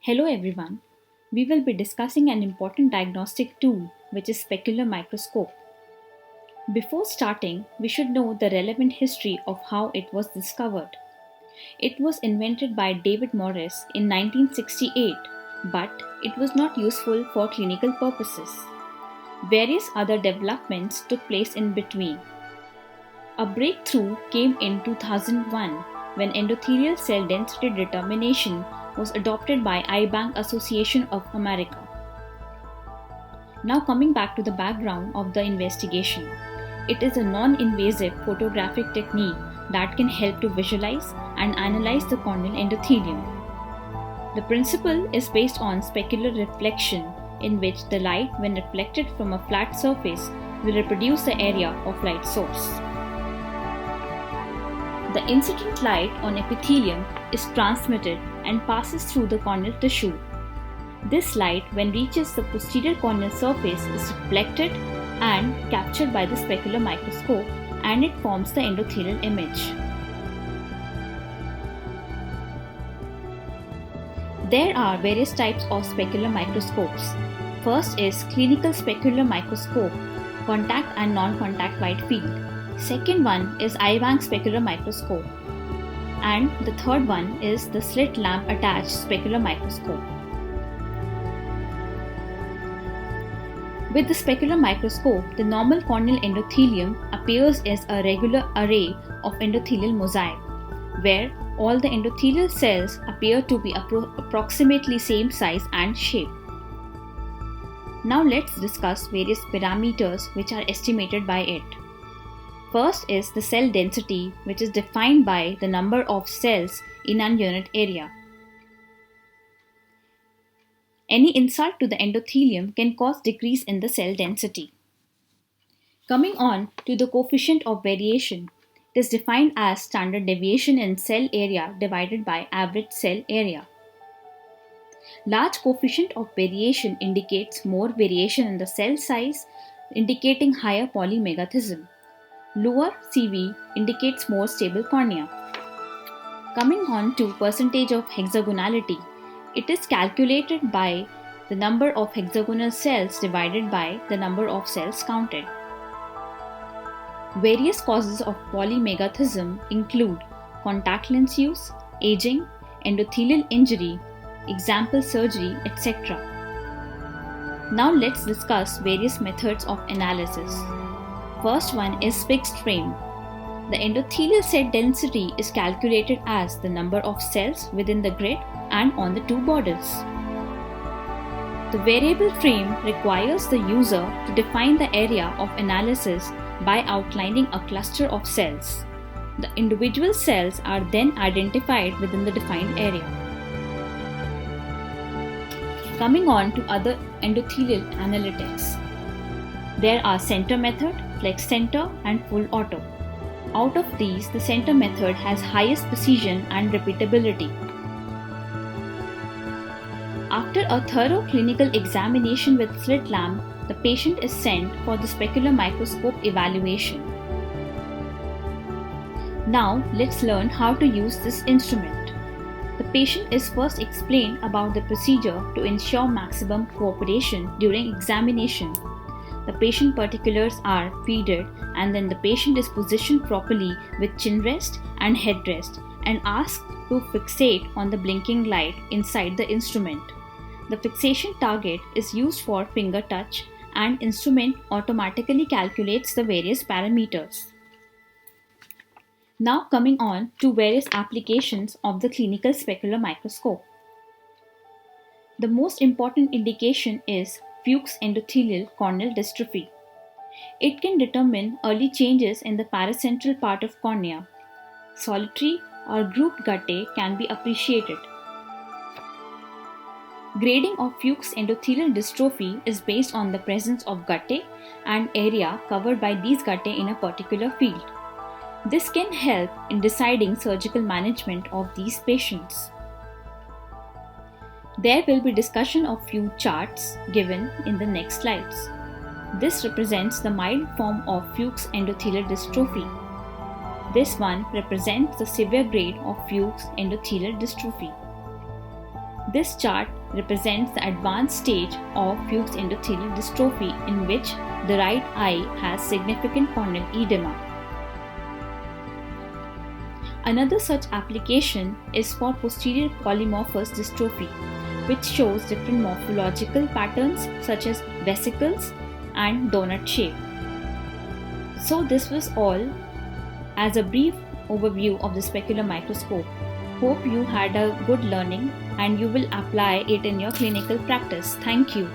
Hello everyone. We will be discussing an important diagnostic tool which is specular microscope. Before starting, we should know the relevant history of how it was discovered. It was invented by David Morris in 1968, but it was not useful for clinical purposes. Various other developments took place in between. A breakthrough came in 2001 when endothelial cell density determination was adopted by Eye Bank Association of America. Now coming back to the background of the investigation. It is a non-invasive photographic technique that can help to visualize and analyze the corneal endothelium. The principle is based on specular reflection, in which the light, when reflected from a flat surface, will reproduce the area of light source. The incident light on epithelium is transmitted and passes through the corneal tissue. This light, when reaches the posterior corneal surface, is reflected and captured by the specular microscope, and it forms the endothelial image. There are various types of specular microscopes. First is clinical specular microscope, contact and non-contact wide field. Second one is Eye Bank specular microscope. And the third one is the slit lamp attached specular microscope. With the specular microscope, the normal corneal endothelium appears as a regular array of endothelial mosaic, where all the endothelial cells appear to be approximately same size and shape. Now let's discuss various parameters which are estimated by it. First is the cell density, which is defined by the number of cells in an unit area. Any insult to the endothelium can cause decrease in the cell density. Coming on to the coefficient of variation, it is defined as standard deviation in cell area divided by average cell area. Large coefficient of variation indicates more variation in the cell size, indicating higher polymegathism. Lower CV indicates more stable cornea. Coming on to percentage of hexagonality, it is calculated by the number of hexagonal cells divided by the number of cells counted. Various causes of polymegathism include contact lens use, aging, endothelial injury, example surgery, etc. Now let's discuss various methods of analysis. First one is fixed frame. The endothelial cell density is calculated as the number of cells within the grid and on the two borders. The variable frame requires the user to define the area of analysis by outlining a cluster of cells. The individual cells are then identified within the defined area. Coming on to other endothelial analytics. There are center method, flex center and full auto. Out of these, the center method has highest precision and repeatability. After a thorough clinical examination with slit lamp, the patient is sent for the specular microscope evaluation. Now let's learn how to use this instrument. The patient is first explained about the procedure to ensure maximum cooperation during examination. The patient particulars are feeded, and then the patient is positioned properly with chin rest and head rest and asked to fixate on the blinking light inside the instrument. The fixation target is used for finger touch, and instrument automatically calculates the various parameters. Now coming on to various applications of the clinical specular microscope. The most important indication is Fuchs endothelial corneal dystrophy. It can determine early changes in the paracentral part of cornea. Solitary or grouped guttae can be appreciated. Grading of Fuchs endothelial dystrophy is based on the presence of guttae and area covered by these guttae in a particular field. This can help in deciding surgical management of these patients. There will be discussion of few charts given in the next slides. This represents the mild form of Fuchs endothelial dystrophy. This one represents the severe grade of Fuchs endothelial dystrophy. This chart represents the advanced stage of Fuchs' endothelial dystrophy, in which the right eye has significant corneal edema. Another such application is for posterior polymorphous dystrophy, which shows different morphological patterns such as vesicles and donut shape. So this was all as a brief overview of the specular microscope. Hope you had a good learning and you will apply it in your clinical practice. Thank you.